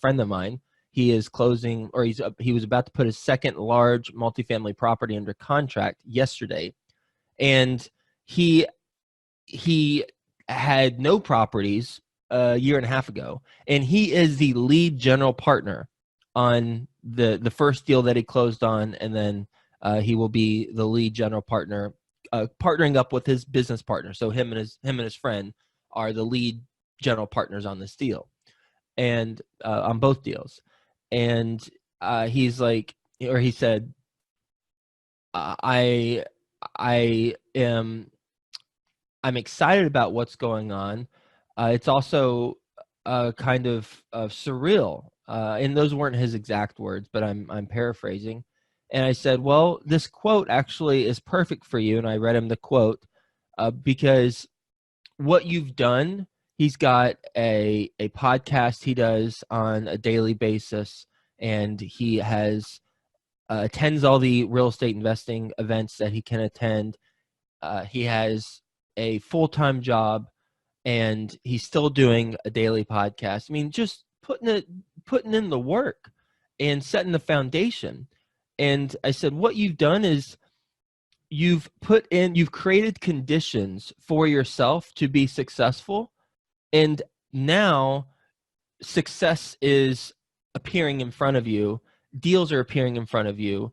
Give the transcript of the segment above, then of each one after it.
friend of mine. He is closing, or he was about to put his second large multifamily property under contract yesterday. And he had no properties a year and a half ago. And he is the lead general partner on the first deal that he closed on. And then he will be the lead general partner, partnering up with his business partner. So him and his friend are the lead general partners on this deal, and on both deals. And he's like, or he said, I'm excited about what's going on. It's also kind of surreal. And those weren't his exact words, but I'm paraphrasing. And I said, well, this quote actually is perfect for you. And I read him the quote because what you've done, he's got a podcast he does on a daily basis, and he has attends all the real estate investing events that he can attend. He has a full-time job, and he's still doing a daily podcast. I mean, just putting in the work and setting the foundation. And I said, what you've done is you've created conditions for yourself to be successful. And now success is appearing in front of you. Deals are appearing in front of you.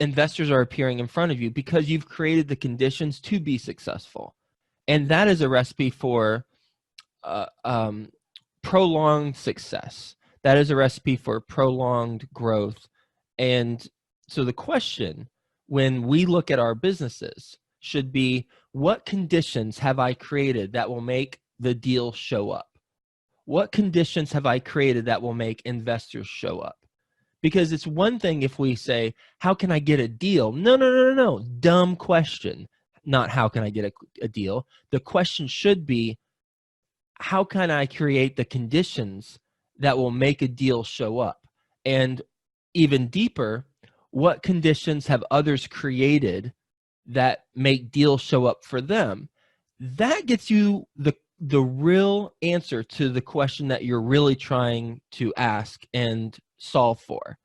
Investors are appearing in front of you because you've created the conditions to be successful. And that is a recipe for prolonged success. That is a recipe for prolonged growth. And so the question when we look at our businesses should be, what conditions have I created that will make the deal show up? What conditions have I created that will make investors show up? Because it's one thing if we say, how can I get a deal? No. Dumb question. Not how can I get a deal. The question should be, how can I create the conditions that will make a deal show up? And even deeper, what conditions have others created that make deals show up for them? That gets you the real answer to the question that you're really trying to ask and solve for.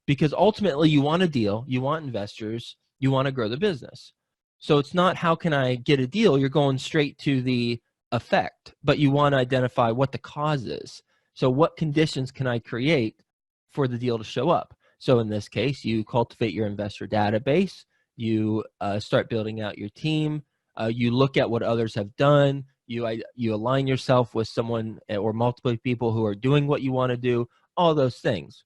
Because ultimately you want a deal, you want investors, you want to grow the business. So it's not how can I get a deal, you're going straight to the effect, but you want to identify what the cause is. So what conditions can I create for the deal to show up? So in this case, you cultivate your investor database, you start building out your team, you look at what others have done, you align yourself with someone or multiple people who are doing what you want to do, all those things.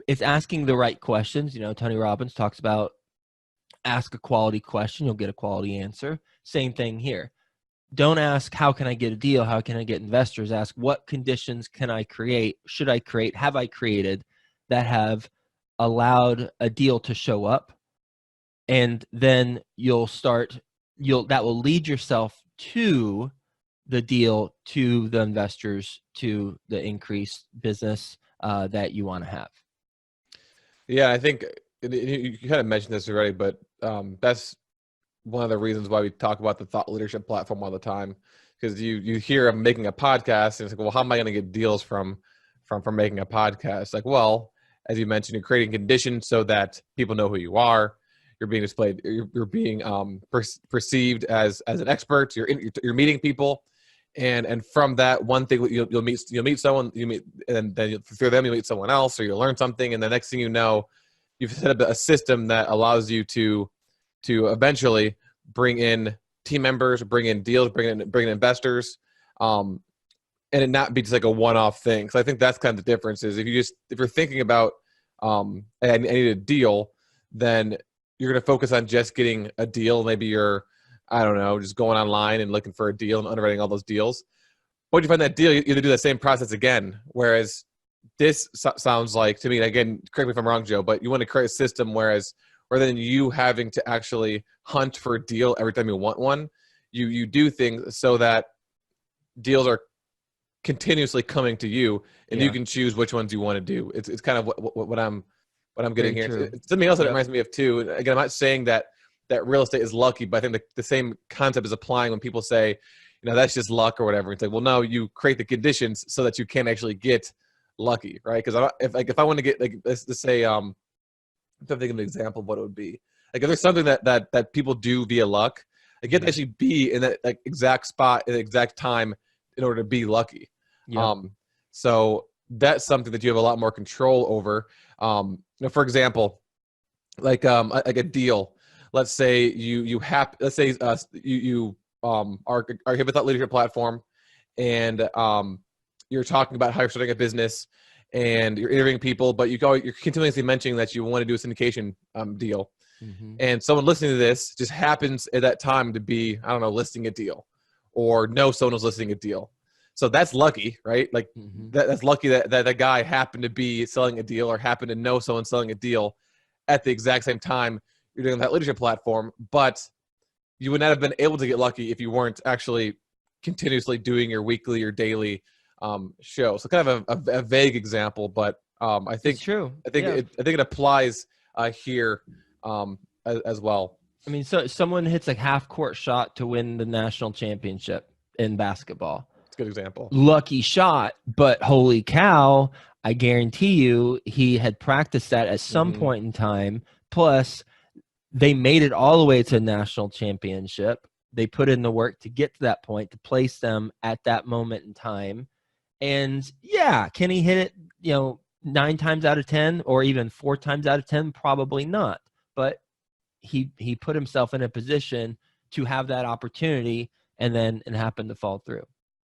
It's asking the right questions. You know, Tony Robbins talks about ask a quality question, you'll get a quality answer. Same thing here. Don't ask, how can I get a deal? How can I get investors? Ask, what conditions can I create? Should I create? Have I created that have allowed a deal to show up? And then that will lead yourself to the deal, to the investors, to the increased business that you want to have. Yeah, I think you kind of mentioned this already, but that's one of the reasons why we talk about the thought leadership platform all the time, because you hear I'm making a podcast and it's like, well, how am I going to get deals from making a podcast? Like, well, as you mentioned, you're creating conditions so that people know who you are. You're being displayed. You're being perceived as an expert. You're meeting people, and from that one thing you'll meet someone, and then through them you meet someone else, or you'll learn something, and the next thing you know, you've set up a system that allows you to eventually bring in team members, bring in deals, bring in investors, and it not be just like a one-off thing. So I think that's kind of the difference is if you're thinking about I need a deal, then you're going to focus on just getting a deal. Maybe you're, I don't know, just going online and looking for a deal and underwriting all those deals. But when you find that deal, you either do that same process again. Whereas this sounds like, to me, again, correct me if I'm wrong, Joe, but you want to create a system rather than you having to actually hunt for a deal every time you want one, you do things so that deals are continuously coming to you, and you can choose which ones you want to do. It's kind of what I'm getting here. It's something else that it reminds me of too. And again, I'm not saying that real estate is lucky, but I think the same concept is applying when people say, that's just luck or whatever. It's like, well, no, you create the conditions so that you can actually get lucky, right? Because if I want to get, like, let's say, if I'm thinking of an example of what it would be, like if there's something that people do via luck, like you have to actually be in that like exact spot at the exact time in order to be lucky. Yep. So that's something that you have a lot more control over. For example, like a deal. Let's say you are here with that leadership platform, and you're talking about how you're starting a business and you're interviewing people, but you're continuously mentioning that you want to do a syndication deal. Mm-hmm. And someone listening to this just happens at that time to be, I don't know, listing a deal, or know someone was listing a deal. So that's lucky, right? Like that's lucky that guy happened to be selling a deal or happened to know someone selling a deal at the exact same time you're doing that leadership platform. But you would not have been able to get lucky if you weren't actually continuously doing your weekly or daily show. So kind of a vague example, but I think It's true. I think it applies here as well. I mean, so someone hits a half-court shot to win the national championship in basketball. It's a good example. Lucky shot, but holy cow, I guarantee you he had practiced that at some point in time. Plus, they made it all the way to a national championship. They put in the work to get to that point, to place them at that moment in time. And yeah, can he hit it, 9 times out of 10 or even 4 times out of 10? Probably not. But he put himself in a position to have that opportunity, and then it happened to fall through.